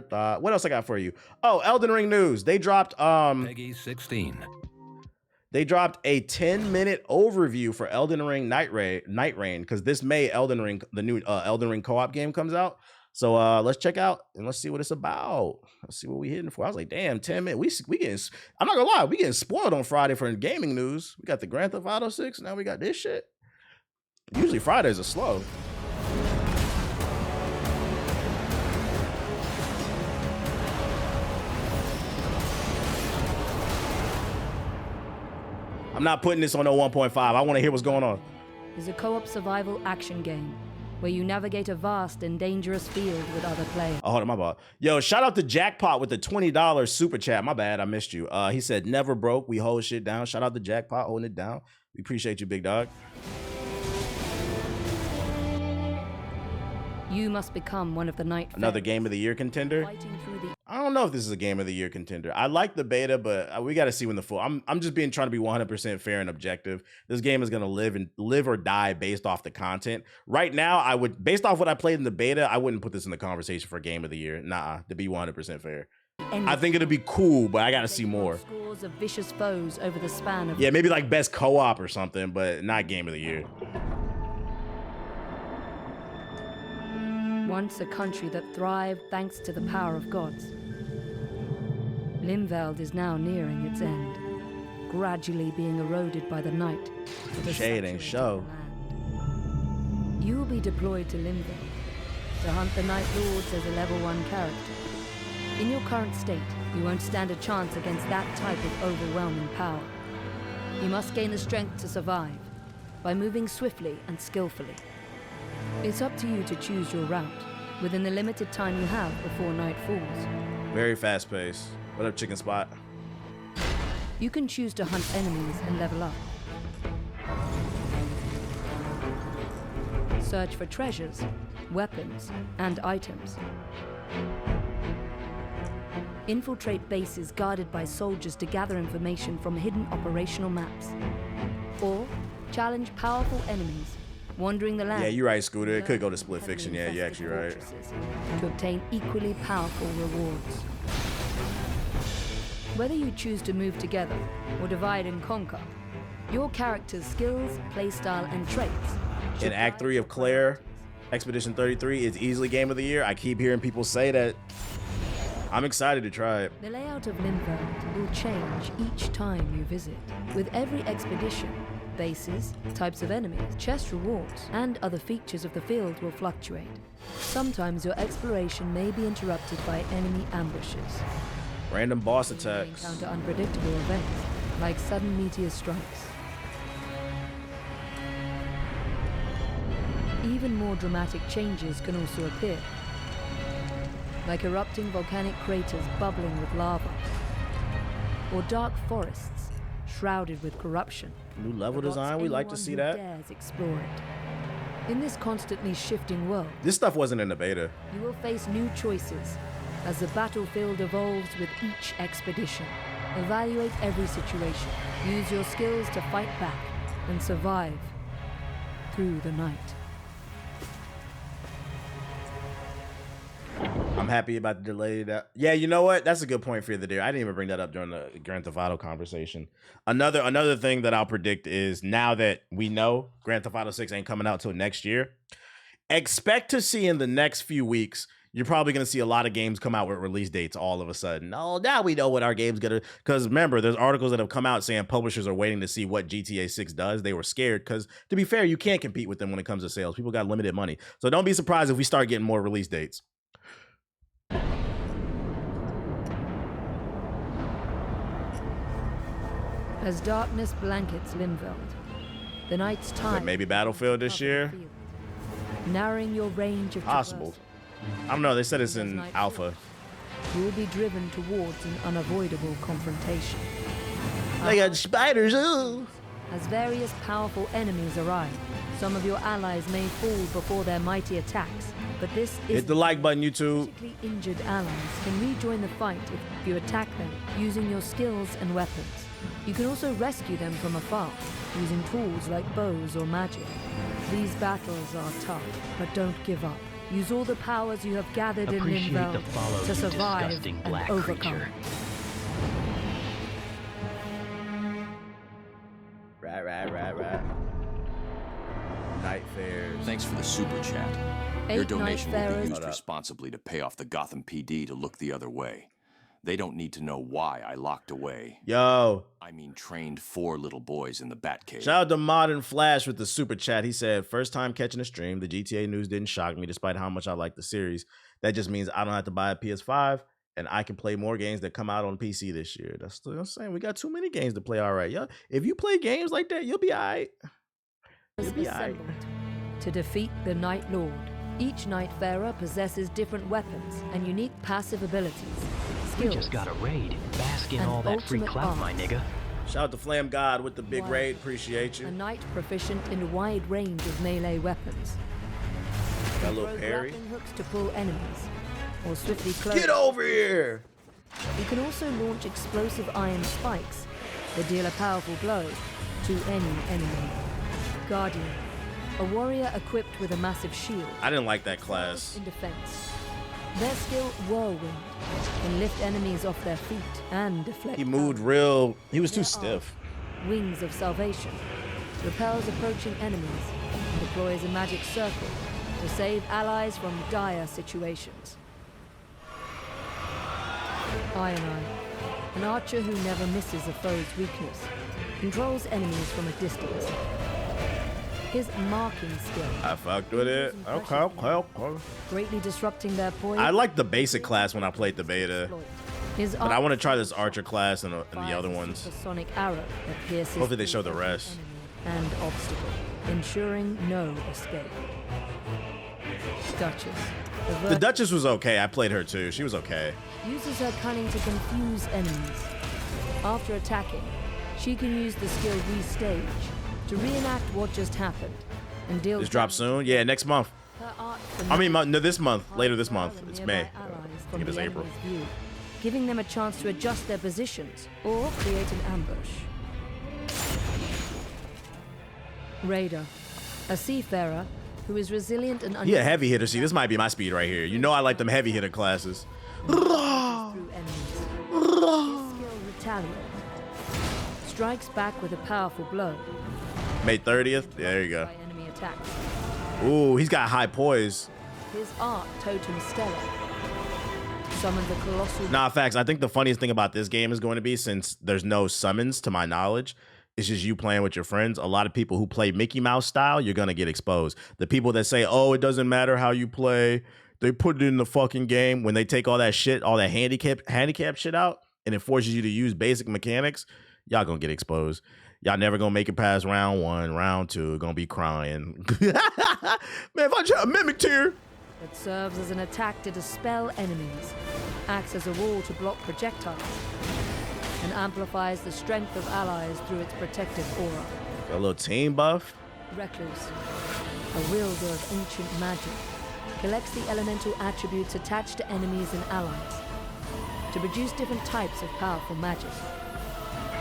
afterthought. What else I got for you? Oh, Elden Ring news. They dropped Peggy 16. They dropped a 10-minute overview for Elden Ring Nightreign, because this May Elden Ring, the new Elden Ring co-op game comes out. So let's check out and let's see what it's about. Let's see what we hitting for. I was like, damn, 10 minutes. We getting, I'm not gonna lie, we getting spoiled on Friday for gaming news. We got the Grand Theft Auto 6, now we got this shit. Usually Fridays are slow. I'm not putting this on no 1.5. I want to hear what's going on. Is a co-op survival action game where you navigate a vast and dangerous field with other players. Oh, hold on, my bad. Yo, shout out to Jackpot with the $20 super chat. My bad, I missed you. He said, never broke. We hold shit down. Shout out to Jackpot holding it down. We appreciate you, big dog. You must become one of the Night. Another Game of the Year contender. I don't know if this is a Game of the Year contender. I like the beta, but we got to see when the full. I'm just trying to be 100% fair and objective. This game is gonna live or die based off the content. Right now, based off what I played in the beta, I wouldn't put this in the conversation for Game of the Year. Nah, to be 100% fair. I think it'll be cool, but I got to see more. Scores of vicious foes over the span of. Yeah, maybe like best co-op or something, but not Game of the Year. Once a country that thrived thanks to the power of gods, Limveld is now nearing its end, gradually being eroded by the night. Shade ain't show. You will be deployed to Limveld to hunt the Night Lords as a level 1 character. In your current state, you won't stand a chance against that type of overwhelming power. You must gain the strength to survive by moving swiftly and skillfully. It's up to you to choose your route within the limited time you have before night falls. Very fast paced. What up, Chicken Spot? You can choose to hunt enemies and level up. Search for treasures, weapons, and items. Infiltrate bases guarded by soldiers to gather information from hidden operational maps. Or challenge powerful enemies wandering the land. Yeah, you're right, Scooter. It could go to Split Fiction. Yeah, you're actually right. To obtain equally powerful rewards. Whether you choose to move together or divide and conquer, your character's skills, playstyle, and traits. In Act 3 of Claire, Expedition 33 is easily Game of the Year. I keep hearing people say that. I'm excited to try it. The layout of Limveld will change each time you visit. With every expedition, bases, types of enemies, chest rewards, and other features of the field will fluctuate. Sometimes your exploration may be interrupted by enemy ambushes. Random boss You may attacks. encounter unpredictable events, like sudden meteor strikes. Even more dramatic changes can also appear, like erupting volcanic craters bubbling with lava, or dark forests shrouded with corruption. New level design, we like to see that. Dares explore it. In this constantly shifting world, This stuff wasn't in the beta. you will face new choices as the battlefield evolves with each expedition. Evaluate every situation. Use your skills to fight back and survive through the night. I'm happy about the delay. Yeah, you know what? That's a good point for the day. I didn't even bring that up during the Grand Theft Auto conversation. Another thing that I'll predict is, now that we know Grand Theft Auto 6 ain't coming out till next year, expect to see in the next few weeks, you're probably going to see a lot of games come out with release dates all of a sudden. Oh, now we know what our game's going to... Because remember, there's articles that have come out saying publishers are waiting to see what GTA 6 does. They were scared because, to be fair, you can't compete with them when it comes to sales. People got limited money. So don't be surprised if we start getting more release dates. As darkness blankets Limveld, the night's time. Maybe Battlefield this year? Narrowing your range of Possible. traversal. I don't know. They said it's in alpha. You will be driven towards an unavoidable confrontation. They got spiders. Ooh. As various powerful enemies arrive, some of your allies may fall before their mighty attacks, but this is... Hit the like button, YouTube. Critically injured allies can rejoin the fight if you attack them using your skills and weapons. You can also rescue them from afar, using tools like bows or magic. These battles are tough, but don't give up. Use all the powers you have gathered in Appreciate Limvel the follow, to you survive disgusting and black overcome. creature. Right. Night fairs. Thanks for the super chat. Your 8 donation will be Nightfarers. used responsibly to pay off the Gotham PD to look the other way. They don't need to know why I locked away. Yo. I mean, trained 4 little boys in the Batcave. Shout out to Modern Flash with the super chat. He said, first time catching a stream. The GTA news didn't shock me despite how much I like the series. That just means I don't have to buy a PS5 and I can play more games that come out on PC this year. That's what I'm saying. We got too many games to play. All right. Yo, if you play games like that, you'll be all right. You'll be all right. To defeat the Night Lord. Each Nightfarer possesses different weapons and unique passive abilities, We skills, just got a raid. Bask in and all that free ultimate clout, my art. nigga. Shout out to Flam God with the big Wow. raid. Appreciate a you. knight proficient in a wide range of melee weapons. Got a little Throw parry. grappling hooks to pull enemies, or swiftly close. Get over here. You can also launch explosive iron spikes that deal a powerful blow to any enemy. Guardian, a warrior equipped with a massive shield. I didn't like that class. In defense. Their skill, Whirlwind, can lift enemies off their feet and deflect. He moved arrows. real. He was too Their stiff. art, Wings of Salvation, repels approaching enemies and deploys a magic circle to save allies from dire situations. Iron Eye, an archer who never misses a foe's weakness, controls enemies from a distance. His marking skill, I fucked with it. Okay. greatly disrupting their poise. I liked the basic class when I played the beta, His but I want to try this archer class and the fires other a ones. supersonic arrow that pierces Hopefully they show through the every rest. enemy and obstacle, ensuring no escape. Duchess, The Duchess was okay. I played her too. She was okay. uses her cunning to confuse enemies. After attacking, she can use the skill Restage to reenact what just happened and deal. This drops soon. Yeah, next month. Her art I mean, no, this month. Later this month. hides It's nearby May. allies I from think it is the April. enemy's view, giving them a chance to adjust their positions or create an ambush. Raider, a seafarer who is resilient and He a heavy hitter. See, this might be my speed right here. You know I like them heavy hitter classes. through enemies. His skill Retaliate strikes back with a powerful blow May 30th. Yeah, there you go. by enemy attacks. Ooh, he's got high poise. His art, Totem Stellar, summons a colossal. Nah, facts. I think the funniest thing about this game is going to be, since there's no summons to my knowledge, it's just you playing with your friends. A lot of people who play Mickey Mouse style, you're going to get exposed. The people that say, oh, it doesn't matter how you play, they put it in the fucking game. When they take all that shit, all that handicap shit out, and it forces you to use basic mechanics, y'all going to get exposed. Y'all never going to make it past round 1, round 2, going to be crying. Man, if I try a mimic tier. That serves as an attack to dispel enemies, acts as a wall to block projectiles, and amplifies the strength of allies through its protective aura. A little team buff. Recluse, a wielder of ancient magic, collects the elemental attributes attached to enemies and allies to produce different types of powerful magic,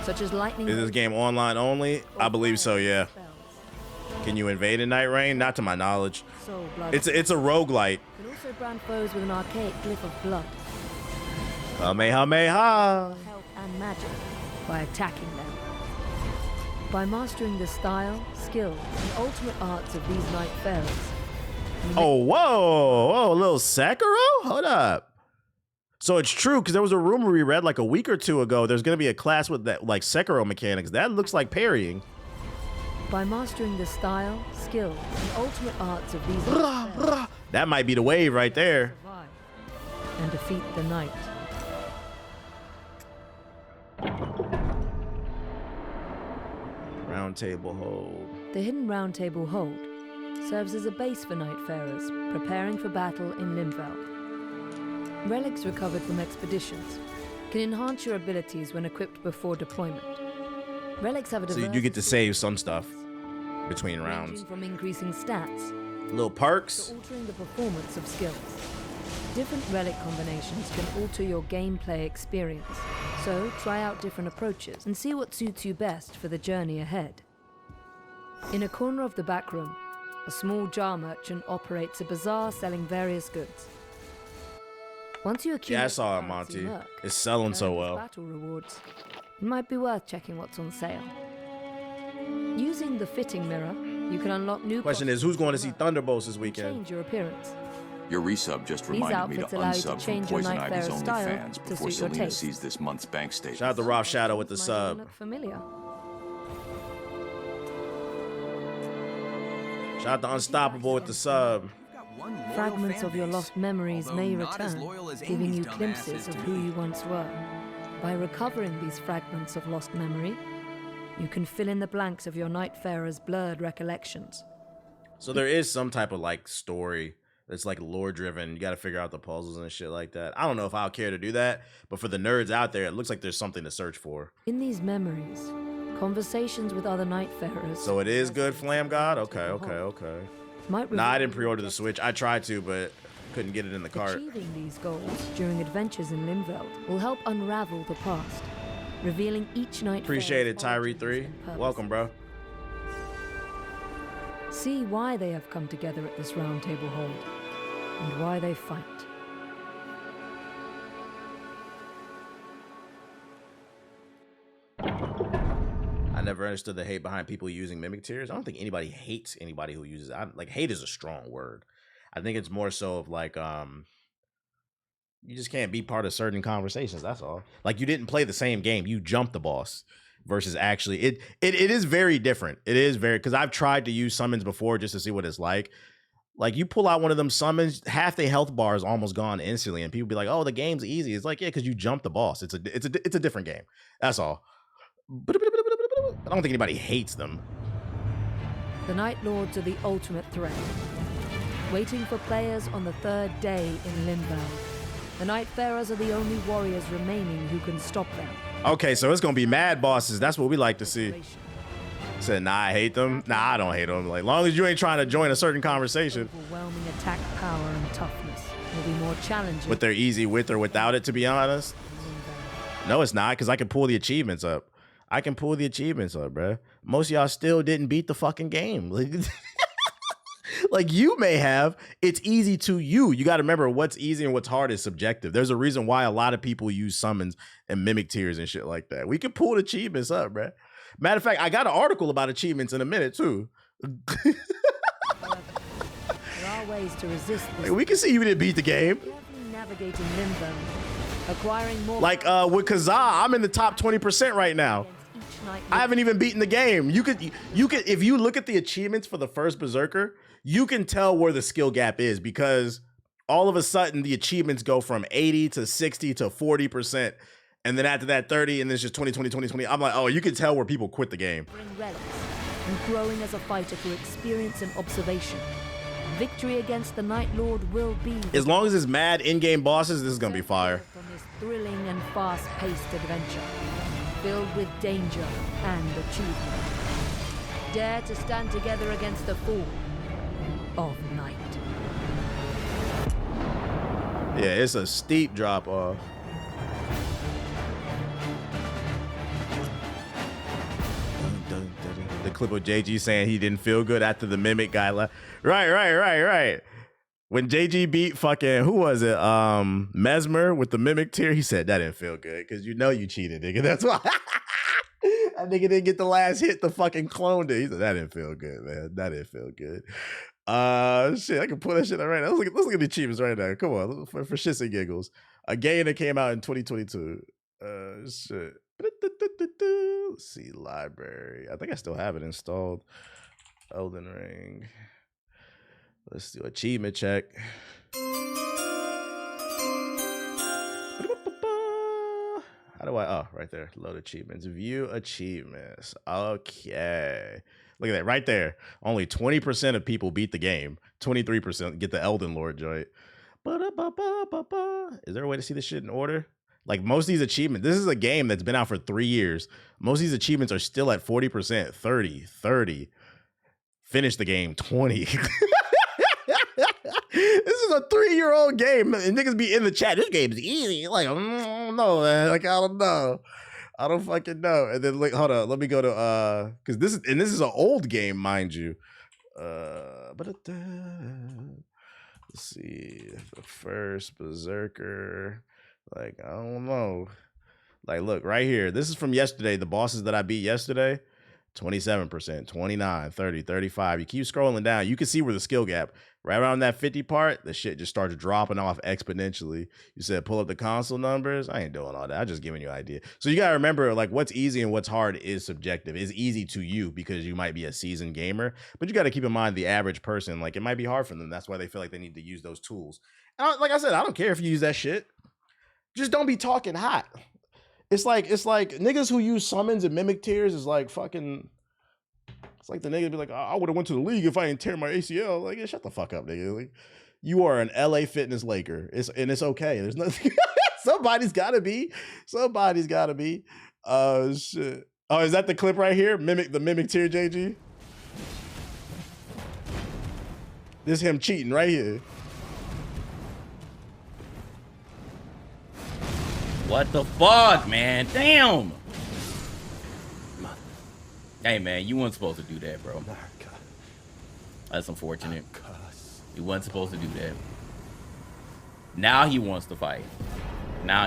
such as lightning. Is this game online only? I believe so, yeah. spells, Can you invade in Nightreign? Not to my knowledge. soul blood. It's a roguelite. can also brand foes with an archaic glyph of blood, Kamehameha. health and magic by attacking them. By mastering the style, skill, and ultimate arts of these Nightfarers, Oh, whoa, a little Sekiro? Hold up. So it's true, because there was a rumor we read like a week or two ago. There's going to be a class with that, like Sekiro mechanics. That looks like parrying. by mastering the style, skill, and ultimate arts of these Nightfarers, That might be the wave right there. survive and defeat the Night. Round table hold. The Hidden Round Table Hold serves as a base for Nightfarers preparing for battle in Limvel. Relics recovered from expeditions can enhance your abilities when equipped before deployment. Relics have a So diverse you get to array save some stuff between ranging rounds. from increasing stats Little perks. to altering the performance of skills. Different relic combinations can alter your gameplay experience, so try out different approaches and see what suits you best for the journey ahead. In a corner of the back room, A small jar merchant operates a bazaar selling various goods. Once you accumulate Yeah, I saw it, the currency Monty. merc, It's selling so earn well. battle rewards. It might be worth checking what's on sale. Using the fitting mirror, you can unlock new Question is, who's going to see Thunderbolts this weekend? change your appearance. Your resub just These reminded me to outfits allow you to unsub from change your Poison Nightfarer's Ivy's style OnlyFans to before suit your Selena taste. sees this month's bank statement. Shout out to Rob Shadow with the Might even sub. look familiar. Shout out to Unstoppable with the sub. Fragments of your lost memories may return, giving you glimpses of who you once were. By recovering these fragments of lost memory, you can fill in the blanks of your Nightfarer's blurred recollections. So there is some type of like story that's like lore driven. You got to figure out the puzzles and shit like that. I don't know if I'll care to do that, but for the nerds out there, it looks like there's something to search for. In these memories, conversations with other Nightfarers. So it is good, Flam God? Okay. Might Nah, I reveal didn't pre-order the Switch. I tried to, but couldn't get it in the cart. Achieving these goals during adventures in Limveld will help unravel the past, revealing each night. Appreciate it, Tyree 3. Welcome, bro. See why they have come together at this round table hold, and why they fight. I never understood the hate behind people using mimic tears. I don't think anybody hates anybody who uses it. Like, hate is a strong word. I think it's more so of like, you just can't be part of certain conversations. That's all. Like, you didn't play the same game. You jumped the boss versus actually it is very different. It is very, because I've tried to use summons before just to see what it's like. Like, you pull out one of them summons, half the health bar is almost gone instantly, and people be like, "Oh, the game's easy." It's like, yeah, because you jumped the boss. It's a different game. That's all. I don't think anybody hates them. The Night Lords are the ultimate threat, waiting for players on the third day in Limveld. The Nightfarers are the only warriors remaining who can stop them. Okay, so it's gonna be mad bosses. That's what we like to see. Said, nah, I hate them. Nah, I don't hate them. Like, long as you ain't trying to join a certain conversation. Overwhelming attack power and toughness will be more challenging. With their easy with or without it, to be honest. No, it's not, because I can pull the achievements up. I can pull the achievements up, bruh. Most of y'all still didn't beat the fucking game. Like, you may have. It's easy to you. You got to remember, what's easy and what's hard is subjective. There's a reason why a lot of people use summons and mimic tears and shit like that. We can pull the achievements up, bruh. Matter of fact, I got an article about achievements in a minute, too. There are ways to resist this. Like, we can see you didn't beat the game. Navigating Limbo, acquiring more. Like, with Kazaa, I'm in the top 20% right now. I haven't even beaten the game. You could, if you look at the achievements for the first Berserker, you can tell where the skill gap is, because all of a sudden the achievements go from 80 to 60 to 40%. And then after that, 30, and then it's just 20, 20, 20, 20. I'm like, oh, you can tell where people quit the game. Relics, and growing as a fighter through experience and observation. Victory against the Night Lord will be. As long as it's mad in-game bosses, this is gonna be fire. From this thrilling and fast-paced adventure, filled with danger and achievement. Dare to stand together against the fall of night. Yeah, it's a steep drop off. The clip of JG saying he didn't feel good after the mimic guy left. Right. When JG beat fucking, who was it? Mesmer with the mimic tear, he said that didn't feel good because you know you cheated, nigga. That's why. That nigga didn't get the last hit, the fucking clone did. He said that didn't feel good, man. That didn't feel good. Shit, I can pull that shit up right now. Let's look at the achievements right now. Come on, for shits and giggles. A game that came out in 2022. Shit. Let's see, library. I think I still have it installed. Elden Ring. Let's do achievement check. How do I? Oh, right there. Load achievements. View achievements. Okay. Look at that right there. Only 20% of people beat the game. 23% get the Elden Lord joint. Is there a way to see this shit in order? Like, most of these achievements, this is a game that's been out for 3 years. Most of these achievements are still at 40%, 30. Finish the game, 20. This is a 3-year-old game. And niggas be in the chat, this game's easy. Like, I don't know, man. Like, I don't know. I don't fucking know. And then, like, hold on, let me go to, because this is an old game, mind you. Let's see, the first Berserker. Like, I don't know. Like, look right here. This is from yesterday. The bosses that I beat yesterday. 27%, 29, 30, 35. You keep scrolling down. You can see where the skill gap, right around that 50 part, the shit just starts dropping off exponentially. You said pull up the console numbers. I ain't doing all that. I'm just giving you an idea. So you got to remember, like, what's easy and what's hard is subjective. It's easy to you because you might be a seasoned gamer, but you got to keep in mind the average person, like, it might be hard for them. That's why they feel like they need to use those tools. And like I said, I don't care if you use that shit. Just don't be talking hot. It's like niggas who use summons and mimic tears is like fucking. It's like the nigga be like, I would have went to the league if I didn't tear my ACL. Like, yeah, shut the fuck up, nigga. Like, you are an LA Fitness Laker. It's okay. There's nothing. Somebody's gotta be. Somebody's gotta be. Shit. Oh, is that the clip right here? The mimic tear, JG. This him cheating right here. What the fuck, man? Damn. Hey, man, you weren't supposed to do that, bro. That's unfortunate. You weren't supposed to do that. Now he wants to fight. I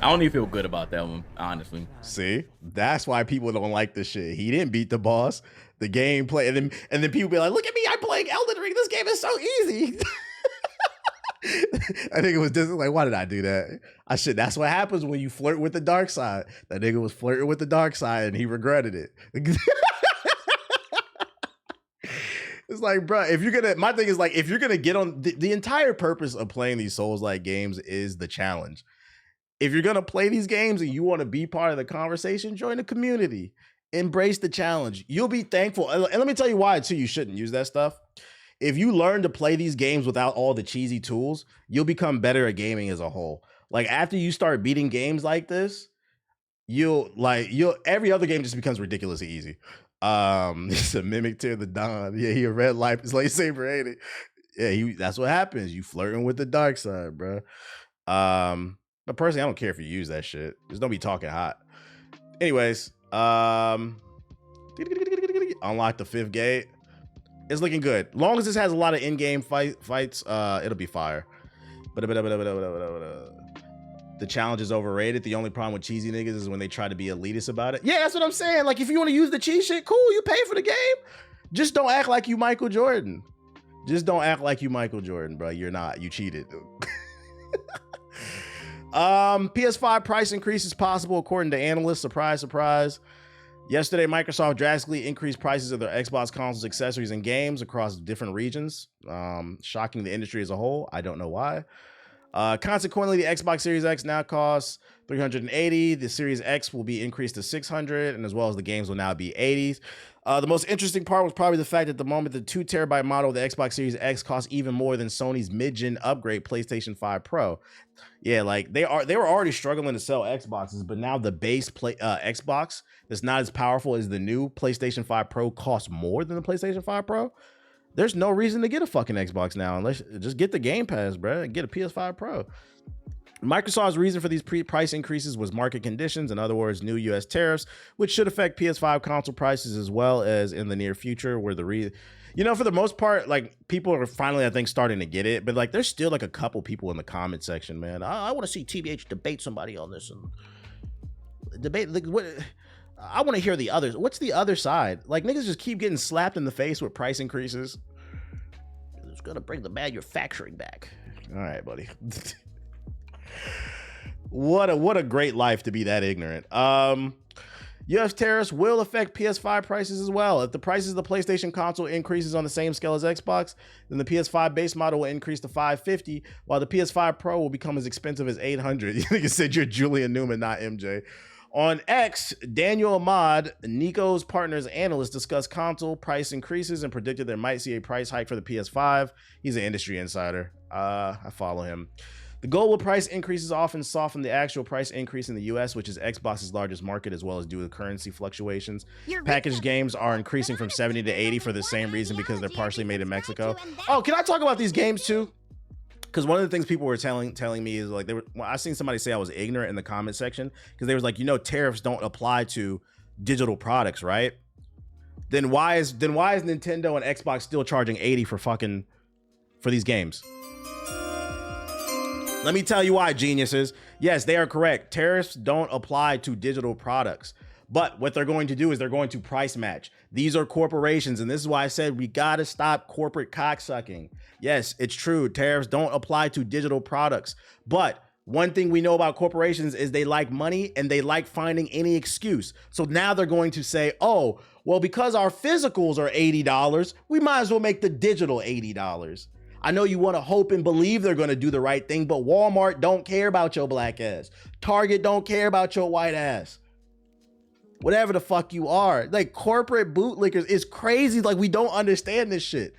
don't even feel good about that one, honestly. See, that's why people don't like this shit. He didn't beat the boss. The gameplay, and then people be like, "Look at me, I'm playing Elden Ring. This game is so easy." I think it was just like, why did I do that? That's what happens when you flirt with the dark side. That nigga was flirting with the dark side and he regretted it. It's like, bro, my thing is like, if you're gonna get on the entire purpose of playing these Souls-like games is the challenge. If you're gonna play these games and you want to be part of the conversation, join the community, embrace the challenge. You'll be thankful. And let me tell you why too, you shouldn't use that stuff. If you learn to play these games without all the cheesy tools, you'll become better at gaming as a whole. Like, after you start beating games like this, every other game just becomes ridiculously easy. It's a mimic tear the Don. Yeah, he a red light is lightsaber, ain't it? Yeah, that's what happens. You flirting with the dark side, bro. But personally, I don't care if you use that shit. Just don't be talking hot. Anyways, unlock the 5th gate. It's looking good. Long as this has a lot of in-game fights, it'll be fire. But the challenge is overrated. The only problem with cheesy niggas is when they try to be elitist about it. Yeah, that's what I'm saying. Like, if you want to use the cheat shit, cool, you pay for the game. Just don't act like you Michael Jordan. Bro. You're not. You cheated. PS5 price increase is possible according to analysts. Surprise, surprise. Yesterday, Microsoft drastically increased prices of their Xbox consoles, accessories, and games across different regions, shocking the industry as a whole. I don't know why. Consequently, the Xbox Series X now costs $380. The Series X will be increased to $600, and as well as the games will now be $80s. The most interesting part was probably the fact that at the moment the 2 terabyte model of the Xbox Series X costs even more than Sony's mid-gen upgrade PlayStation 5 Pro. Yeah, like they were already struggling to sell Xboxes, but now the base Xbox that's not as powerful as the new PlayStation 5 Pro costs more than the PlayStation 5 Pro. There's no reason to get a fucking Xbox now unless just get the Game Pass, bro, and get a PS5 Pro. Microsoft's reason for these price increases was market conditions, in other words, new U.S. tariffs, which should affect PS5 console prices as well as in the near future, where for the most part, like, people are finally, I think, starting to get it, but like, there's still like a couple people in the comment section, man. I want to see TBH debate somebody on this and debate. Like, what? I want to hear the others. What's the other side? Like, niggas just keep getting slapped in the face with price increases. It's gonna bring the manufacturing back. All right, buddy. What a great life to be that ignorant. US tariffs will affect PS5 prices as well. If the prices of the PlayStation console increases on the same scale as Xbox, then the PS5 base model will increase to $550, while the PS5 Pro will become as expensive as $800. You think you said you're Julian Newman, not MJ. On X, Daniel Ahmad, Nico's partner's analyst, discussed console price increases and predicted there might see a price hike for the PS5. He's an industry insider. I follow him. The global price increases often soften the actual price increase in the US, which is Xbox's largest market, as well as due to currency fluctuations. Packaged games are increasing from 70 to 80 for the same reason, because they're partially made in Mexico. Oh, can I talk about these games too? Because one of the things people were telling me is like, I seen somebody say I was ignorant in the comment section, because they was like, tariffs don't apply to digital products, right? then why is Nintendo and Xbox still charging 80 for these games? Let me tell you why, geniuses. Yes, they are correct. Tariffs don't apply to digital products. But what they're going to do is they're going to price match. These are corporations, and this is why I said we gotta stop corporate cocksucking. Yes, it's true. Tariffs don't apply to digital products. But one thing we know about corporations is they like money and they like finding any excuse. So now they're going to say, oh, well, because our physicals are $80, we might as well make the digital $80. I know you want to hope and believe they're going to do the right thing, but Walmart don't care about your black ass. Target don't care about your white ass. Whatever the fuck you are. Like, corporate bootlickers is crazy. Like, we don't understand this shit.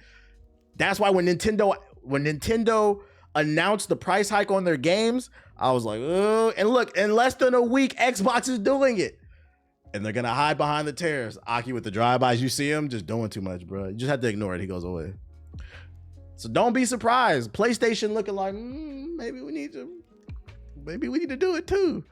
That's why when Nintendo announced the price hike on their games, I was like, oh, and look, in less than a week, Xbox is doing it. And they're going to hide behind the tariffs. Aki with the drive-bys, you see him just doing too much, bro. You just have to ignore it. He goes away. So don't be surprised. PlayStation looking like, maybe we need to do it too.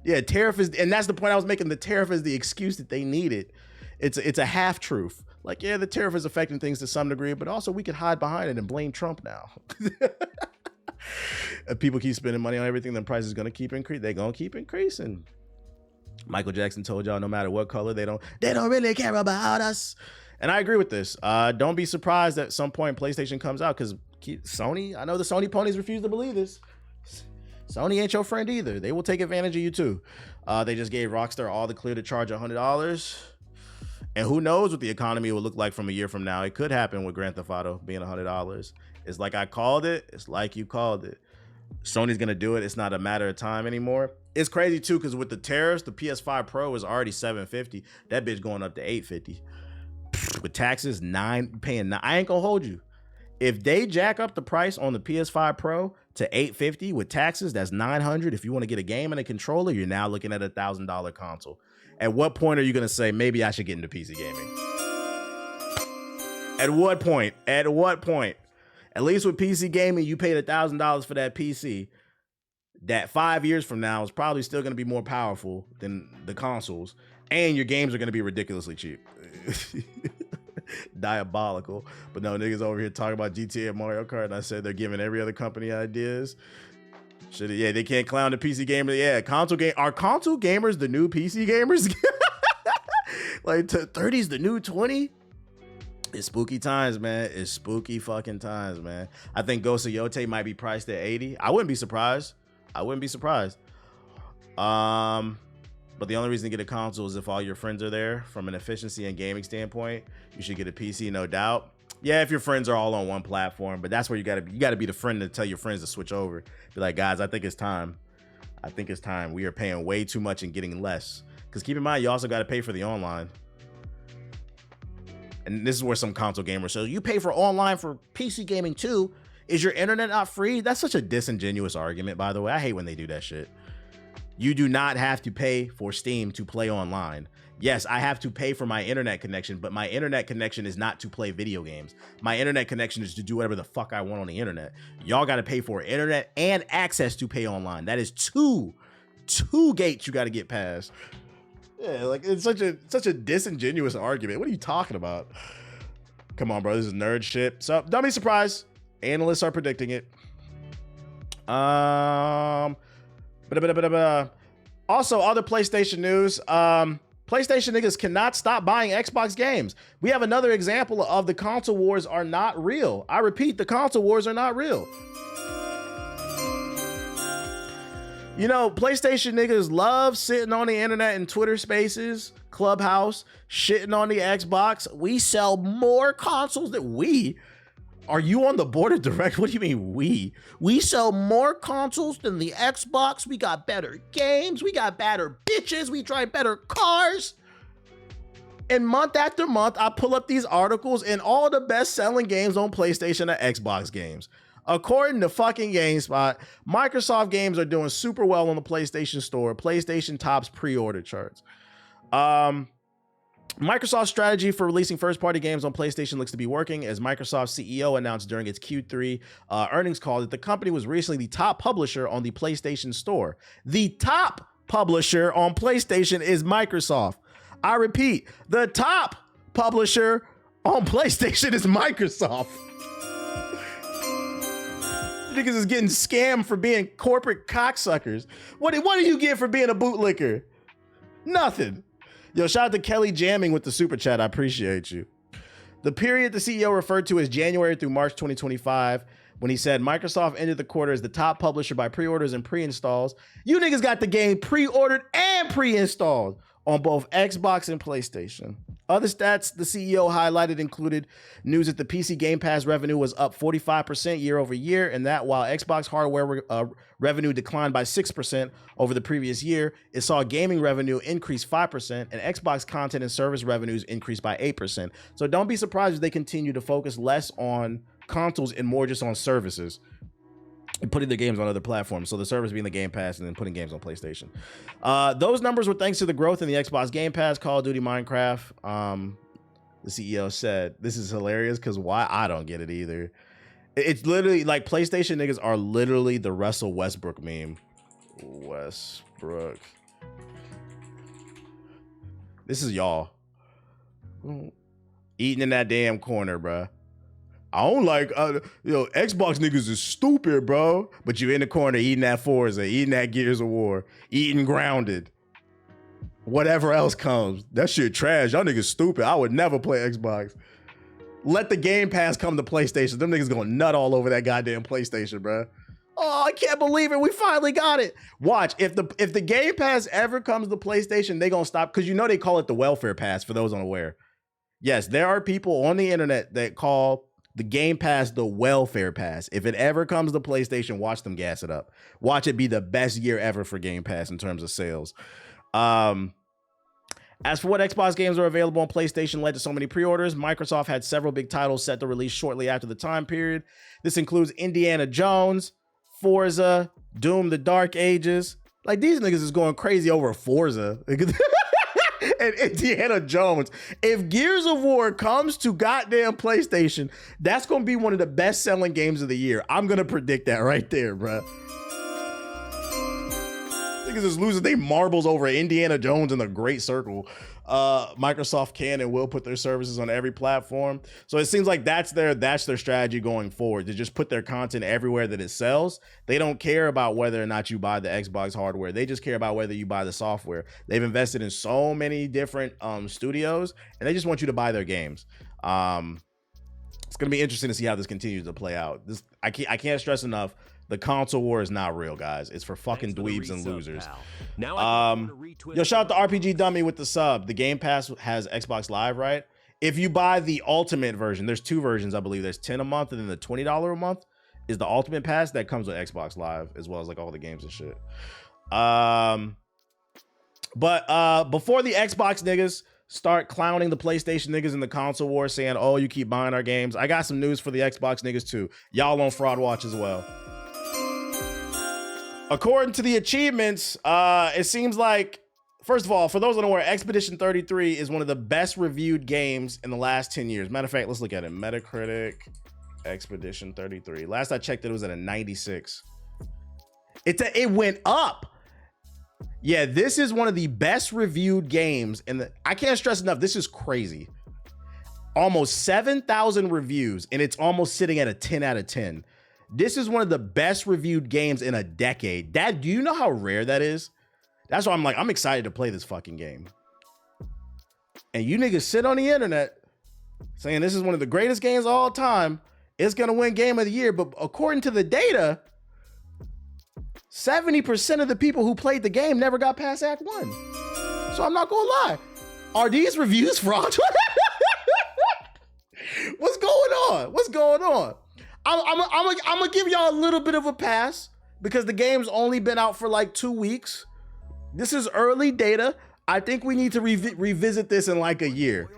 Yeah, tariff is, and that's the point I was making. The tariff is the excuse that they needed. It's a half truth. Like, yeah, the tariff is affecting things to some degree, but also we could hide behind it and blame Trump now. If people keep spending money on everything, then prices going to keep increasing. They're going to keep increasing. Michael Jackson told y'all no matter what color, they don't really care about us. And I agree with this. Don't be surprised at some point PlayStation comes out, because Sony, I know the Sony ponies refuse to believe this. Sony ain't your friend either. They will take advantage of you too. They just gave Rockstar all the clear to charge $100. And who knows what the economy will look like from a year from now. It could happen with Grand Theft Auto being $100. It's like I called it. It's like you called it. Sony's going to do it. It's not a matter of time anymore. It's crazy too, because with the tariffs, the PS5 Pro is already $750. That bitch going up to $850. With taxes, paying 9. I ain't gonna hold you. If they jack up the price on the PS5 Pro to $850 with taxes, that's $900. If you want to get a game and a controller, you're now looking at a $1,000 console. At what point are you gonna say, maybe I should get into PC gaming? At what point? At what point? At least with PC gaming, you paid $1,000 for that PC. That 5 years from now is probably still gonna be more powerful than the consoles, and your games are gonna be ridiculously cheap. Diabolical. But no, niggas over here talking about GTA and Mario Kart, and I said they're giving every other company ideas. Yeah, they can't clown the PC gamer. Yeah, are console gamers the new PC gamers? Like 30's the new 20? It's spooky times, man. It's spooky fucking times, man. I think Ghost of Yote might be priced at 80. I wouldn't be surprised. But the only reason to get a console is if all your friends are there. From an efficiency and gaming standpoint, you should get a PC, no doubt. Yeah, if your friends are all on one platform, but that's where you gotta be the friend to tell your friends to switch over. Be like, guys, I think it's time. We are paying way too much and getting less. Because keep in mind, you also got to pay for the online. And this is where some console gamers say, you pay for online for PC gaming too. Is your internet not free? That's such a disingenuous argument, by the way. I hate when they do that shit. You do not have to pay for Steam to play online. Yes, I have to pay for my internet connection, but my internet connection is not to play video games. My internet connection is to do whatever the fuck I want on the internet. Y'all got to pay for internet and access to pay online. That is two gates you got to get past. Yeah, like it's such a disingenuous argument. What are you talking about? Come on, bro. This is nerd shit. So don't be surprised. Analysts are predicting it. Also, other PlayStation news. PlayStation niggas cannot stop buying Xbox games. We have another example of the console wars are not real. I repeat, the console wars are not real. You know, PlayStation niggas love sitting on the internet and Twitter Spaces, Clubhouse, shitting on the Xbox. We sell more consoles than we. Are you on the board of directors? What do you mean we? We sell more consoles than the Xbox. We got better games. We got better bitches. We drive better cars. And month after month, I pull up these articles and all the best selling games on PlayStation are Xbox games. According to fucking GameSpot, Microsoft games are doing super well on the PlayStation Store. PlayStation tops pre-order charts. Microsoft's strategy for releasing first-party games on PlayStation looks to be working, as Microsoft's CEO announced during its Q3 earnings call that the company was recently the top publisher on the PlayStation Store. The top publisher on PlayStation is Microsoft. I repeat, the top publisher on PlayStation is Microsoft. Niggas is getting scammed for being corporate cocksuckers. What do you get for being a bootlicker? Nothing. Yo, shout out to Kelly Jamming with the super chat. I appreciate you. The period the CEO referred to as January through March 2025, when he said Microsoft ended the quarter as the top publisher by pre-orders and pre-installs. You niggas got the game pre-ordered and pre-installed on both Xbox and PlayStation. Other stats the CEO highlighted included news that the PC Game Pass revenue was up 45% year over year, and that while Xbox hardware revenue declined by 6% over the previous year, it saw gaming revenue increase 5%, and Xbox content and service revenues increased by 8%. So don't be surprised if they continue to focus less on consoles and more just on services and putting the games on other platforms. So the service being the Game Pass and then putting games on PlayStation. Those numbers were thanks to the growth in the Xbox Game Pass, Call of Duty, Minecraft. The CEO said, this is hilarious because why? I don't get it either. It's literally like PlayStation niggas are literally the Russell Westbrook meme. Westbrook. This is y'all. Eating in that damn corner, bruh. I don't like, Xbox niggas is stupid, bro. But you in the corner eating that Forza, eating that Gears of War, eating Grounded. Whatever else comes. That shit trash. Y'all niggas stupid. I would never play Xbox. Let the Game Pass come to PlayStation. Them niggas gonna nut all over that goddamn PlayStation, bro. Oh, I can't believe it. We finally got it. Watch, if the Game Pass ever comes to PlayStation, they gonna stop, because you know they call it the welfare pass, for those unaware. Yes, there are people on the internet that call the Game Pass the welfare pass. If it ever comes to PlayStation, watch them gas it up. Watch it be the best year ever for Game Pass in terms of sales. As for what Xbox games are available on PlayStation led to so many pre-orders, Microsoft had several big titles set to release shortly after the time period. This includes Indiana Jones, Forza, Doom: The Dark Ages. Like, these niggas is going crazy over Forza. And Indiana Jones. If Gears of War comes to goddamn PlayStation, that's going to be one of the best selling games of the year. I'm going to predict that right there, bro. Niggas is losing they marbles over Indiana Jones in the Great Circle. Microsoft can and will put their services on every platform. So it seems like that's their strategy going forward, to just put their content everywhere that it sells. They don't care about whether or not you buy the Xbox hardware. They just care about whether you buy the software. They've invested in so many different studios, and they just want you to buy their games. It's gonna be interesting to see how this continues to play out. I can't stress enough. The console war is not real, guys. It's for fucking dweebs and losers. Yo, shout out to RPG Dummy with the sub. The Game Pass has Xbox Live, right? If you buy the Ultimate version, there's two versions, I believe. There's $10 a month, and then the $20 a month is the Ultimate Pass that comes with Xbox Live, as well as like all the games and shit. But before the Xbox niggas start clowning the PlayStation niggas in the console war, saying, oh, you keep buying our games, I got some news for the Xbox niggas too. Y'all on Fraud Watch as well. According to the achievements, it seems like, first of all, for those unaware, Expedition 33 is one of the best reviewed games in the last 10 years. Matter of fact, let's look at it. Metacritic, Expedition 33. Last I checked, it was at a 96. It went up. Yeah, this is one of the best reviewed games. I can't stress enough, this is crazy. Almost 7,000 reviews, and it's almost sitting at a 10 out of 10. This is one of the best reviewed games in a decade. Do you know how rare that is? That's why I'm excited to play this fucking game. And you niggas sit on the internet saying this is one of the greatest games of all time. It's gonna win Game of the Year, but according to the data, 70% of the people who played the game never got past Act 1. So I'm not gonna lie. Are these reviews fraudulent? What's going on? What's going on? I'm gonna give y'all a little bit of a pass because the game's only been out for like 2 weeks. This is early data. I think we need to revisit this in like a year.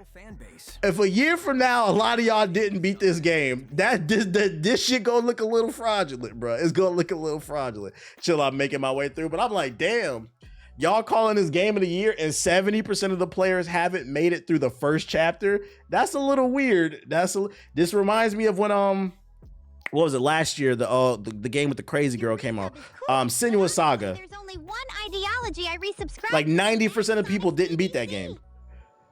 If a year from now, a lot of y'all didn't beat this game, this shit gonna look a little fraudulent, bro. It's gonna look a little fraudulent. Chill, I'm making my way through, but I'm like, damn, y'all calling this Game of the Year and 70% of the players haven't made it through the first chapter. That's a little weird. This reminds me of when what was it last year? The game with the crazy girl came out. Senua Saga. There's only one ideology I resubscribe. Like 90% of people didn't beat that game.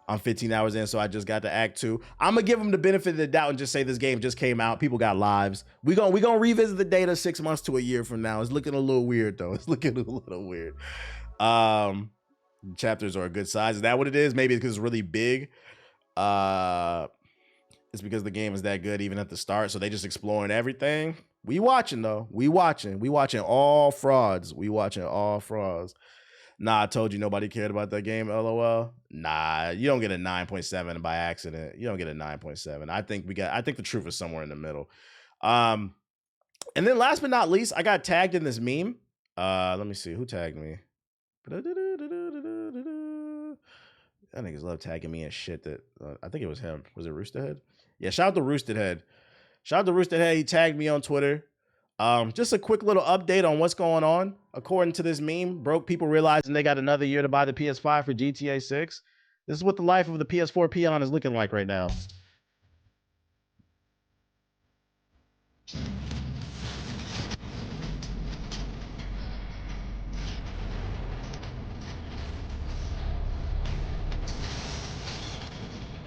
I'm 15 hours in, so I just got to Act 2. I'm gonna give them the benefit of the doubt and just say this game just came out. People got lives. We gonna revisit the data 6 months to a year from now. It's looking a little weird though. It's looking a little weird. Chapters are a good size. Is that what it is? Maybe it's because it's really big. It's because the game is that good even at the start, so they just exploring everything. We watching though. We watching all frauds. Nah, I told you nobody cared about that game, LOL. Nah, you don't get a 9.7 by accident. You don't get a 9.7. I think the truth is somewhere in the middle. And then last but not least, I got tagged in this meme. Let me see who tagged me. That niggas love tagging me and shit. That I think it was him. Was it Roosterhead? Yeah, shout out to Roosterhead. He tagged me on Twitter. Just a quick little update on what's going on. According to this meme, broke people realizing they got another year to buy the PS5 for GTA 6. This is what the life of the PS4 peon is looking like right now.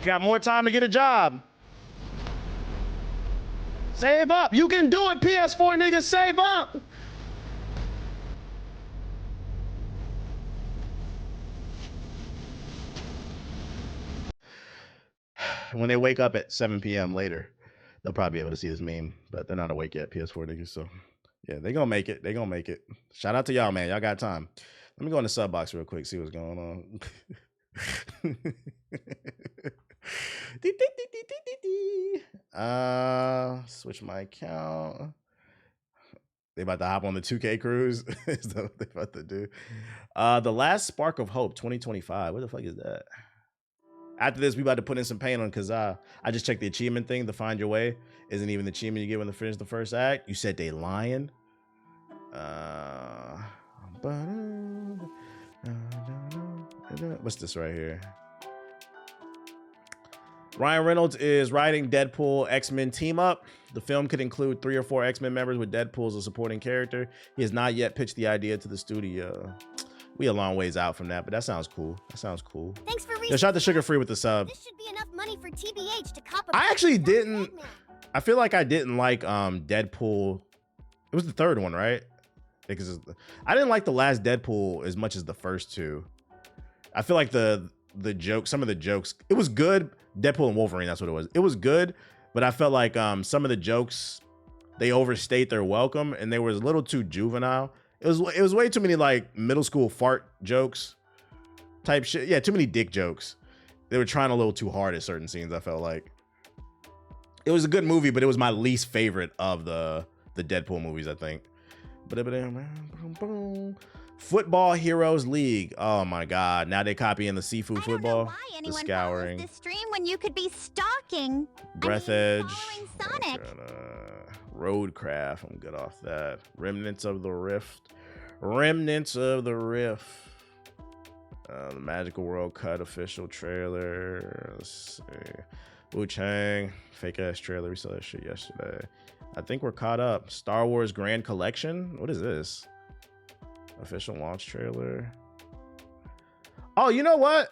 Got more time to get a job. Save up. You can do it, PS4 niggas. Save up. When they wake up at 7 p.m. later, they'll probably be able to see this meme, but they're not awake yet, PS4 niggas. So, yeah, they gonna make it. Shout out to y'all, man. Y'all got time. Let me go in the sub box real quick, see what's going on. Switch my account. They about to hop on the 2K cruise. Is that what they about to do? The Last Spark of Hope 2025. What the fuck is that? After this, we about to put in some paint on because I just checked the achievement thing. The Find Your Way isn't even the achievement you get when you finish the first act. You said they lying. What's this right here? Ryan Reynolds is writing Deadpool X-Men team up. The film could include 3 or 4 X-Men members with Deadpool as a supporting character. He has not yet pitched the idea to the studio. We a long ways out from that, but that sounds cool. Thanks for Shout out to Sugar Free with the sub. This should be enough money for TBH to cop a I actually didn't. I feel like I didn't like Deadpool. It was the third one, right? Because I didn't like the last Deadpool as much as the first two. I feel like the joke, some of the jokes, it was good. Deadpool and Wolverine, that's what it was. It was good, but I felt like some of the jokes, they overstayed their welcome and they were a little too juvenile. It was way too many like middle school fart jokes type shit. Yeah, too many dick jokes. They were trying a little too hard at certain scenes, I felt like. It was a good movie, but it was my least favorite of the Deadpool movies, I think. Football Heroes League. Oh my God. Now they copying the seafood football. The scouring. This stream when you could be stalking. Breath Edge. Sonic. Roadcraft. I'm good off that. Remnants of the Rift. The Magical World Cut official trailer. Let's see. Wu-Chang. Fake ass trailer. We saw that shit yesterday. I think we're caught up. Star Wars Grand Collection. What is this? Official launch trailer. Oh, you know what?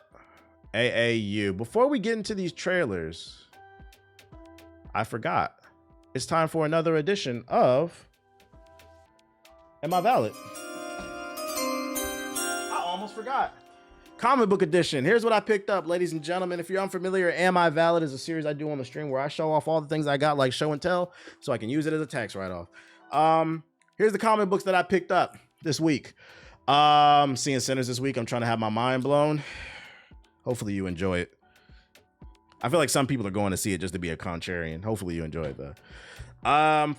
AAU. Before we get into these trailers, I forgot. It's time for another edition of Am I Valid? I almost forgot. Comic book edition. Here's what I picked up, ladies and gentlemen. If you're unfamiliar, Am I Valid is a series I do on the stream where I show off all the things I got, like show and tell, so I can use it as a tax write-off. Here's the comic books that I picked up this week. Seeing Sinners this week. I'm trying to have my mind blown. Hopefully you enjoy it. I feel like some people are going to see it just to be a contrarian. Hopefully you enjoy it though.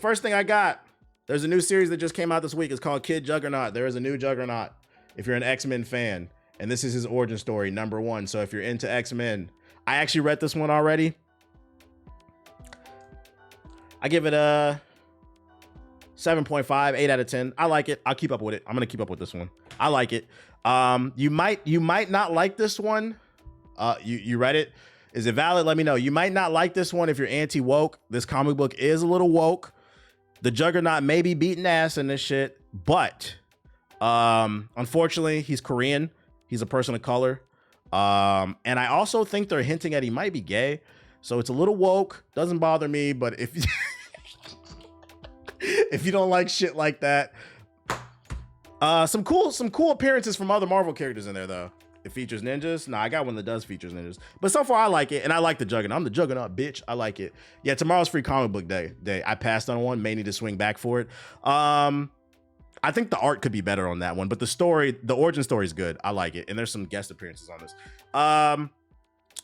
First thing I got, there's a new series that just came out this week. It's called Kid Juggernaut. There is a new Juggernaut. If you're an X-Men fan, and this is his origin story, #1. So if you're into X-Men, I actually read this one already. I give it a 7.5, 8 out of 10. I like it. I'll keep up with it. I'm gonna keep up with this one. I like it. You might not like this one. You read it? Is it valid? Let me know. You might not like this one if you're anti-woke. This comic book is a little woke. The Juggernaut may be beating ass in this shit, but unfortunately, he's Korean. He's a person of color. And I also think they're hinting at he might be gay. So it's a little woke. Doesn't bother me, but if if you don't like shit like that, some cool appearances from other Marvel characters in there though. It features ninjas. Nah, I got one that does features ninjas. But so far I like it, and I like the Juggernaut. I'm the Juggernaut, bitch. I like it. Yeah, tomorrow's free comic book day. I passed on one, may need to swing back for it. I think the art could be better on that one, but the origin story is good. I like it, and there's some guest appearances on this.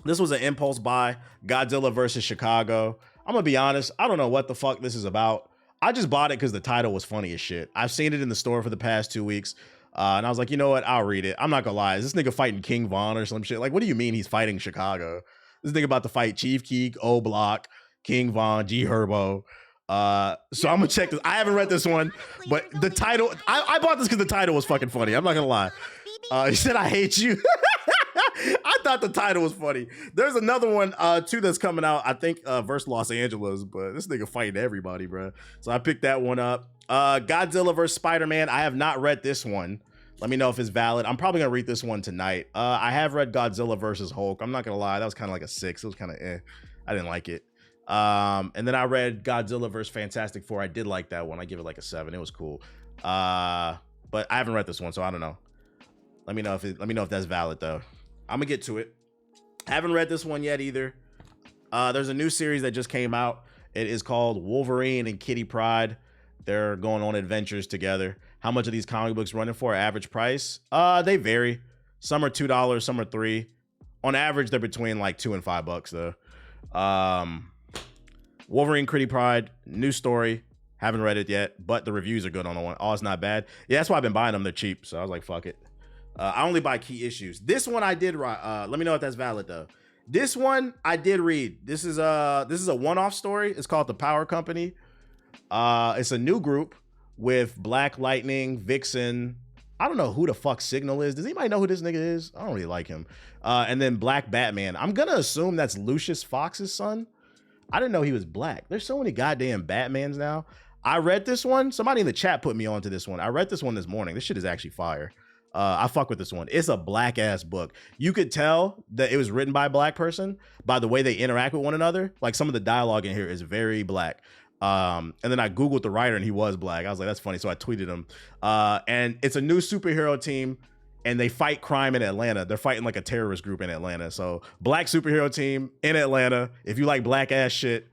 This was an impulse buy. Godzilla versus Chicago. I'm gonna be honest. I don't know what the fuck this is about. I just bought it because the title was funny as shit. I've seen it in the store for the past 2 weeks. And I was like, you know what? I'll read it. I'm not gonna lie. Is this nigga fighting King Von or some shit? Like, what do you mean he's fighting Chicago? This nigga about to fight Chief Keek, O Block, King Von, G Herbo. So I'm gonna check this. I haven't read this one, but the title, I bought this because the title was fucking funny. I'm not gonna lie. He said, I hate you. I thought the title was funny. There's another one too that's coming out, I think versus Los Angeles, but this nigga fighting everybody, bro. So I picked that one up. Godzilla versus Spider-Man. I have not read this one. Let me know if it's valid. I'm probably gonna read this one tonight. I have read Godzilla versus Hulk. I'm not gonna lie, that was kind of like a 6. It was kind of I didn't like it. And then I read Godzilla versus Fantastic Four. I did like that one. I give it like a 7. It was cool. But I haven't read this one, so I don't know. Let me know if that's valid though. I'm gonna get to it. Haven't read this one yet either. There's a new series that just came out. It is called Wolverine and Kitty Pryde. They're going on adventures together. How much are these comic books running for? Average price? They vary. Some are $2, some are $3. On average, they're between like $2 and $5 though. Wolverine, Kitty Pryde, new story. Haven't read it yet, but the reviews are good on the one. Oh, it's not bad. Yeah, that's why I've been buying them. They're cheap, so I was like, fuck it. I only buy key issues. This one I did let me know if that's valid though. This one I did read. This is a one-off story. It's called The Power Company. It's a new group with Black Lightning, Vixen. I don't know who the fuck Signal is. Does anybody know who this nigga is? I don't really like him. And then Black Batman. I'm gonna assume that's Lucius Fox's son. I didn't know he was black. There's so many goddamn Batmans now. I read this one. Somebody in the chat put me onto this one. I read this one this morning. This shit is actually fire. I fuck with this one. It's a black ass book. You could tell that it was written by a black person by the way they interact with one another. Like some of the dialogue in here is very black. And then I Googled the writer and he was black. I was like, that's funny. So I tweeted him. And it's a new superhero team and they fight crime in Atlanta. They're fighting like a terrorist group in Atlanta. So black superhero team in Atlanta. If you like black ass shit,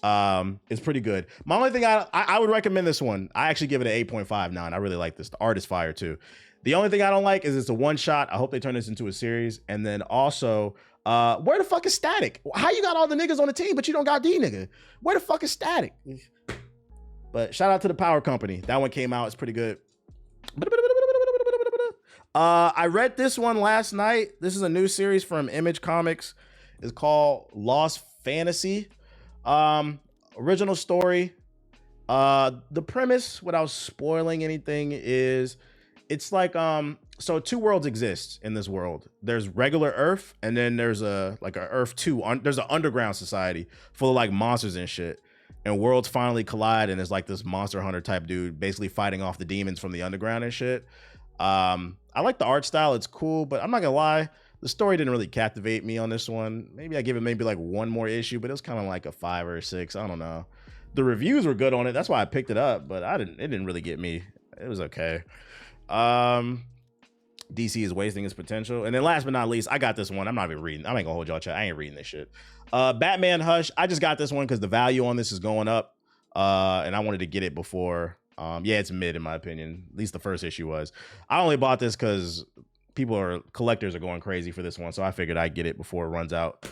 it's pretty good. My only thing I would recommend this one. I actually give it an 8.59. I really like this. The art is fire too. The only thing I don't like is it's a one shot. I hope they turn this into a series. And then also, where the fuck is Static? How you got all the niggas on the team, but you don't got D nigga? Where the fuck is Static? But shout out to The Power Company. That one came out. It's pretty good. I read this one last night. This is a new series from Image Comics. It's called Lost Fantasy. Original story. The premise, without spoiling anything, is it's like so 2 worlds exist in this world. There's regular Earth, and then there's a Earth 2. There's an underground society full of like monsters and shit. And worlds finally collide, and there's like this monster hunter type dude basically fighting off the demons from the underground and shit. I like the art style. It's cool, but I'm not gonna lie, the story didn't really captivate me on this one. Maybe I give it like one more issue, but it was kind of like a 5 or a 6. I don't know. The reviews were good on it. That's why I picked it up, but it didn't really get me. It was okay. DC is wasting its potential. And then last but not least, I got this one. I'm not even reading. I ain't gonna hold y'all chat. I ain't reading this shit. Batman Hush. I just got this one because the value on this is going up. And I wanted to get it before. Yeah, it's mid in my opinion. At least the first issue was. I only bought this because collectors are going crazy for this one. So I figured I'd get it before it runs out.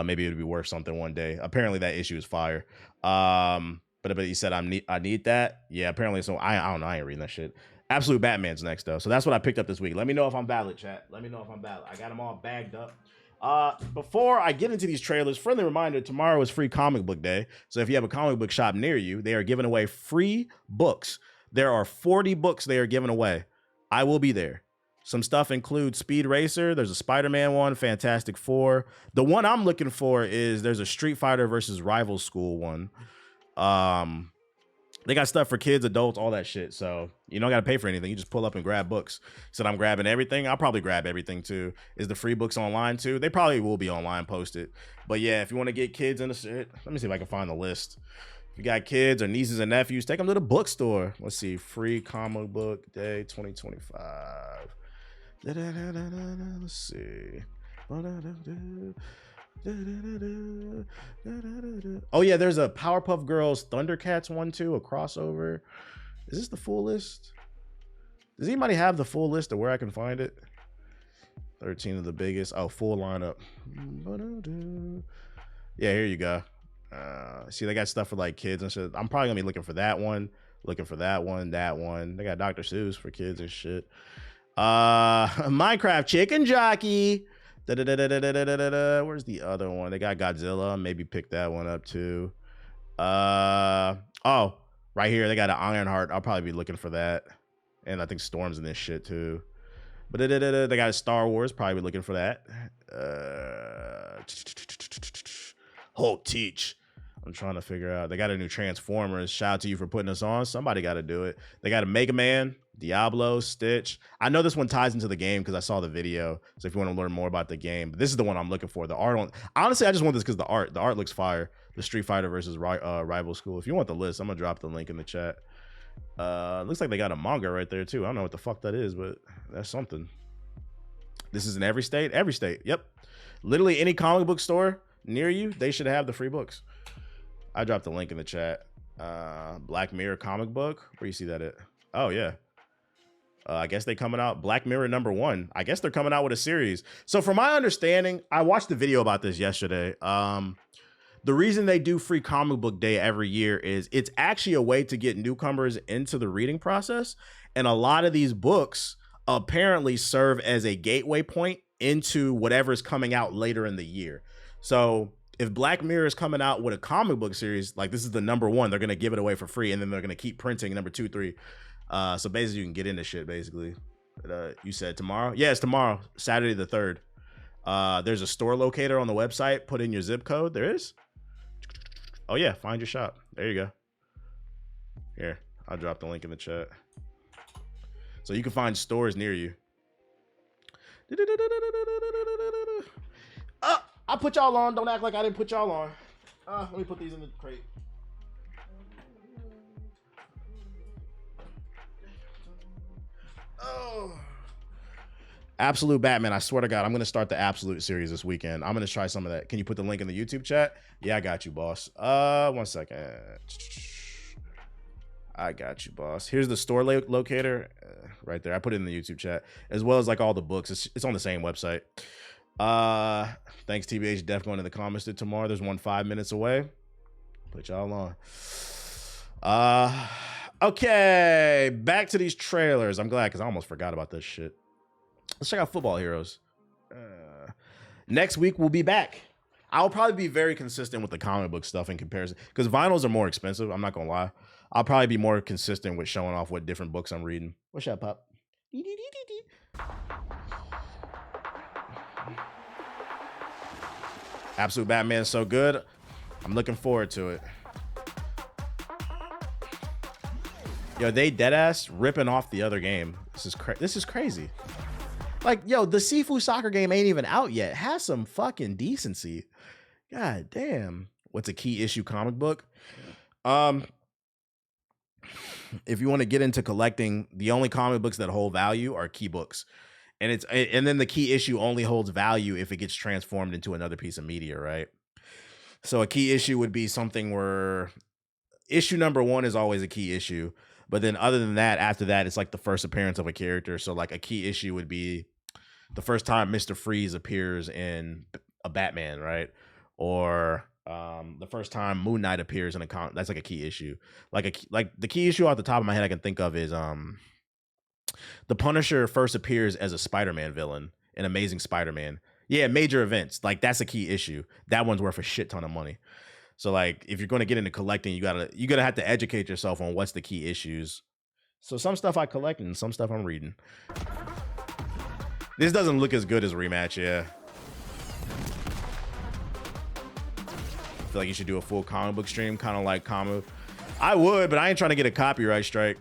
Maybe it'd be worth something one day. Apparently that issue is fire. But he said I need that. Yeah, apparently. So I don't know. I ain't reading that shit. Absolute Batman's next though. So that's what I picked up this week. Let me know if I'm valid, chat. Let me know if I'm valid. I got them all bagged up. Before I get into these trailers, friendly reminder, tomorrow is free comic book day. So if you have a comic book shop near you, they are giving away free books. There are 40 books they are giving away. I will be there. Some stuff includes Speed Racer. There's a Spider-Man one, Fantastic Four. The one I'm looking for is there's a Street Fighter versus Rival School one. They got stuff for kids, adults, all that shit. So you don't got to pay for anything. You just pull up and grab books. Said I'm grabbing everything. I'll probably grab everything too. Is the free books online too? They probably will be online posted. But yeah, if you want to get kids into shit, let me see if I can find the list. If you got kids or nieces and nephews, take them to the bookstore. Let's see, free comic book day 2025. Let's see. Oh yeah, there's a Powerpuff Girls Thundercats one too, a crossover. Is this the full list? Does anybody have the full list of where I can find it? 13 of the biggest. Oh, full lineup. Yeah, here you go. See, they got stuff for like kids and shit. I'm probably gonna be looking for that one, that one. They got Dr. Seuss for kids and shit. Minecraft Chicken Jockey. Where's the other one? They got Godzilla. Maybe pick that one up too. Oh, right here. They got an Ironheart. I'll probably be looking for that. And I think Storm's in this shit too. But they got a Star Wars. Probably be looking for that. Hulk Teach. I'm trying to figure out. They got a new Transformers. Shout out to you for putting us on. Somebody got to do it. They got a Mega Man, Diablo, Stitch. I know this one ties into the game because I saw the video. So if you want to learn more about the game, but this is the one I'm looking for. The art. Honestly, I just want this because the art looks fire. The Street Fighter versus Rival School. If you want the list, I'm gonna drop the link in the chat. Looks like they got a manga right there too. I don't know what the fuck that is, but that's something. This is in every state. Every state. Yep. Literally any comic book store near you, they should have the free books. I dropped the link in the chat. Black Mirror comic book. Where you see that at? Oh yeah. I guess they coming out Black Mirror #1. I guess they're coming out with a series. So from my understanding, I watched the video about this yesterday. The reason they do free comic book day every year is it's actually a way to get newcomers into the reading process. And a lot of these books apparently serve as a gateway point into whatever's coming out later in the year. So if Black Mirror is coming out with a comic book series, like this is the #1, they're going to give it away for free. And then they're going to keep printing #2, 3. So basically you can get into shit basically. You said tomorrow? Yeah, it's tomorrow, Saturday the 3rd. There's a store locator on the website. Put in your zip code. There is? Oh yeah, find your shop. There you go. Here, I'll drop the link in the chat. So you can find stores near you. I put y'all on. Don't act like I didn't put y'all on. Let me put these in the crate. Oh. Absolute Batman. I swear to God, I'm going to start the Absolute series this weekend. I'm going to try some of that. Can you put the link in the YouTube chat? Yeah, I got you, boss. 1 second. I got you, boss. Here's the store locator right there. I put it in the YouTube chat, as well as like all the books. It's on the same website. Thanks, TBH. Def going in the comments to tomorrow. There's one 5 minutes away. Put y'all on. Okay, back to these trailers. I'm glad because I almost forgot about this shit. Let's check out Football Heroes. Next week we'll be back. I'll probably be very consistent with the comic book stuff in comparison because vinyls are more expensive. I'm not gonna lie. I'll probably be more consistent with showing off what different books I'm reading. What's up, Pop? Absolute Batman is so good. I'm looking forward to it. Yo, they deadass ripping off the other game. This is crazy. Like, yo, the Sifu soccer game ain't even out yet. Have some fucking decency. God damn. What's a key issue comic book? If you want to get into collecting, the only comic books that hold value are key books. And then the key issue only holds value if it gets transformed into another piece of media, right? So a key issue would be something where issue #1 is always a key issue. But then other than that, after that, it's like the first appearance of a character. So like a key issue would be the first time Mr. Freeze appears in a Batman, right? Or the first time Moon Knight appears in a comic. That's like a key issue. Like the key issue off the top of my head I can think of is the Punisher first appears as a Spider-Man villain in Amazing Spider-Man. Yeah, major events. Like that's a key issue. That one's worth a shit ton of money. So like if you're going to get into collecting, you're gonna have to educate yourself on what's the key issues. So some stuff I collect and some stuff I'm reading. This doesn't look as good as Rematch, yeah. I feel like you should do a full comic book stream, kind of like comic. I would, but I ain't trying to get a copyright strike.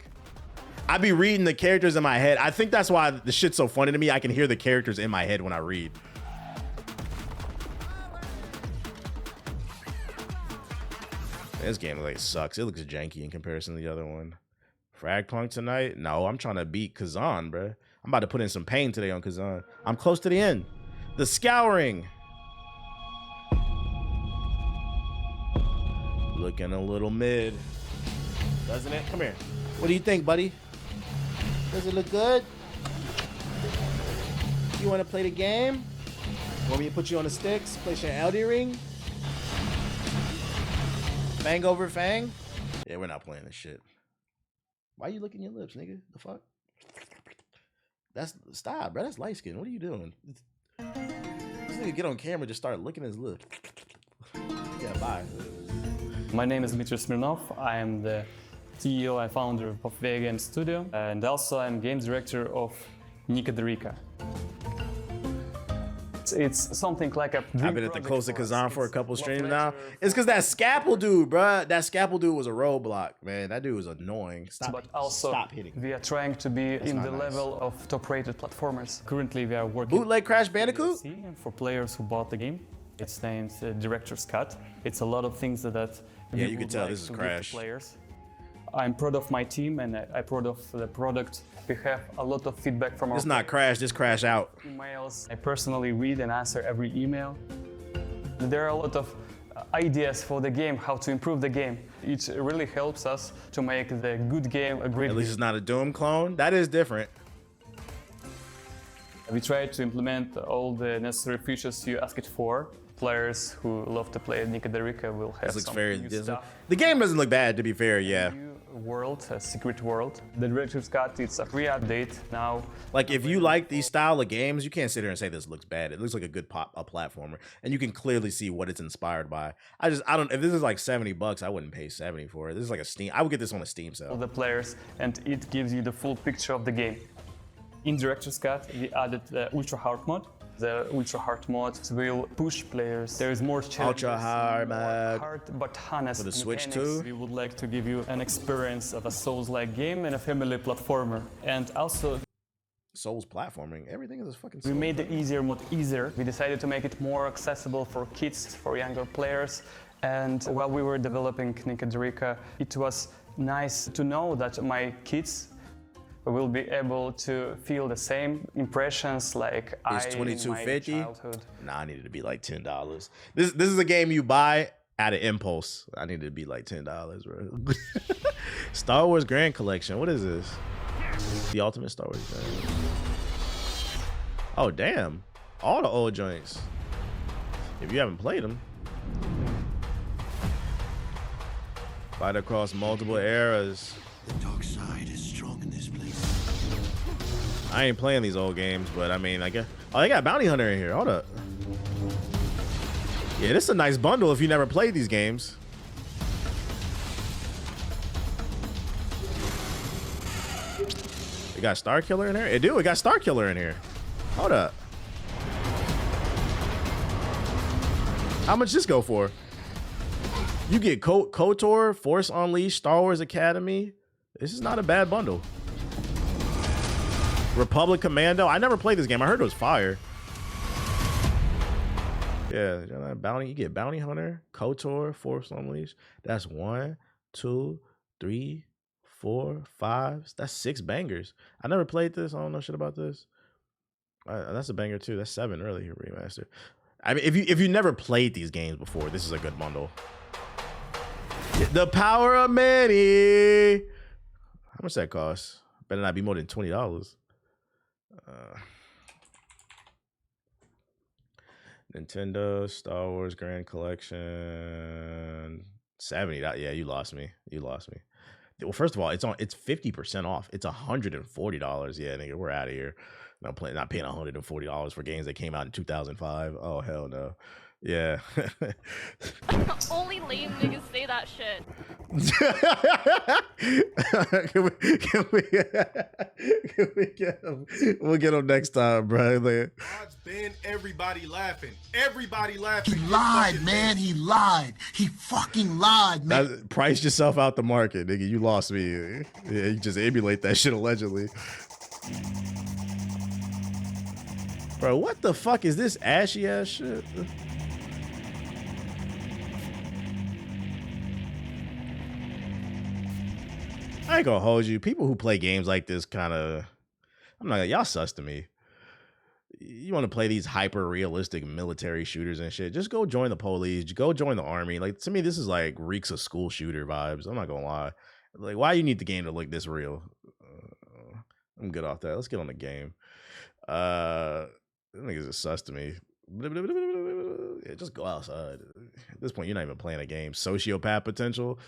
I be reading the characters in my head. I think that's why the shit's so funny to me. I can hear the characters in my head when I read. This game like sucks. It looks janky in comparison to the other one. Frag Punk tonight? No, I'm trying to beat Kazan, bro. I'm about to put in some pain today on Kazan. I'm close to the end. The Scouring. Looking a little mid. Doesn't it? Come here. What do you think, buddy? Does it look good? You want to play the game? Want me to put you on the sticks? Play some Elden Ring? Fang over Fang? Yeah, we're not playing this shit. Why you licking your lips, nigga? The fuck? That's stop, bro. That's light skin. What are you doing? This nigga get on camera, just start licking his lips. Yeah, bye. My name is Dmitry Smirnov. I am the CEO and founder of Vega Game Studio, and also I'm game director of Nika Derika. It's something like a dream. I've been at the close to project Kazan us. for a It's couple love streams letter now. It's because that Scalpel dude, bruh. That Scalpel dude was a roadblock, man. That dude was annoying. But also, stop hitting. we are trying to be in not the nice. level of top-rated platformers. Currently, we are working Bootleg Crash Bandicoot? for players who bought the game. It's named Director's Cut. It's a lot of things that Yeah, we you can would tell like this is to give to Crash. players. I'm proud of my team and I'm proud of the product. We have a lot of feedback from our It's not Crash, just Crash out. emails. I personally read and answer every email. There are a lot of ideas for the game, how to improve the game. It really helps us to make the good game a great At least it's not a Doom clone. That is different. We try to implement all the necessary features you ask it for. Players who love to play Nika Derika will have This looks some very new Disney. stuff. The game doesn't look bad, to be fair, yeah. New world, a secret world. The Director's Cut, it's a free update now. Like, if you like these style of games, you can't sit here and say this looks bad. It looks like a good platformer, and you can clearly see what it's inspired by. I don't. If this is like $70, I wouldn't pay 70 for it. This is like a Steam. I would get this on a Steam All sale. the players, and it gives you the full picture of the game. In Director's Cut, we added the Ultra Hard mode. The Ultra Hard mode will push players. There is more challenges. Ultra Hard more mode. hard but honest For the Switch mechanics. too? We would like to give you an experience of a Souls-like game and a family platformer. And also, Souls platforming. Everything is a fucking we Souls. made the easier mode easier. We decided to make it more accessible for kids, for younger players. And while we were developing Nika Derika, it was nice to know that my kids will be able to feel the same impressions like It's I in my $22.50. childhood. Nah, I needed to be like $10. This is a game you buy out of impulse. I needed to be like $10, bro. Star Wars Grand Collection. What is this? The Ultimate Star Wars Grand. Oh damn! All the old joints. If you haven't played them, fight across multiple eras. The dark side is strong in this place. I ain't playing these old games, but I mean, I guess. Oh, they got Bounty Hunter in here. Hold up. Yeah, this is a nice bundle if you never played these games. It got Star Killer in here? It do. It got Star Killer in here. Hold up. How much this go for? You get KOTOR, Force Unleashed, Star Wars Academy. This is not a bad bundle. Republic Commando. I never played this game. I heard it was fire. Yeah, bounty. You get Bounty Hunter, KOTOR, Force Unleashed. That's 1, 2, 3, 4, 5. That's 6 bangers. I never played this. I don't know shit about this. That's a banger too. That's 7 really here remastered. I mean, if you never played these games before, this is a good bundle. The Power of Many. How much that cost? Better not be more than $20. Nintendo Star Wars Grand Collection, $70. Yeah, you lost me. You lost me. Well, first of all, it's 50% off. It's $140. Yeah, nigga, we're out of here. Not paying $140 for games that came out in 2005. Oh hell no. Yeah. Only lame niggas say that shit. Can we get him? We'll get him next time, bro. Like, Odds been everybody laughing. Everybody laughing. He lied, man. He lied. He fucking lied, man. priced yourself out the market, nigga. You lost me. Yeah, you just emulate that shit allegedly. Bro, what the fuck is this ashy ass shit? I ain't gonna hold you. People who play games like this kind of, I'm not, y'all sus to me. You want to play these hyper realistic military shooters and shit, just go join the police, go join the army. Like, to me, this is like reeks of school shooter vibes. I'm not gonna lie. Like, why you need the game to look this real? I'm good off that. Let's get on the game. Niggas is sus to me. Yeah, just go outside. At this point, you're not even playing a game. Sociopath potential.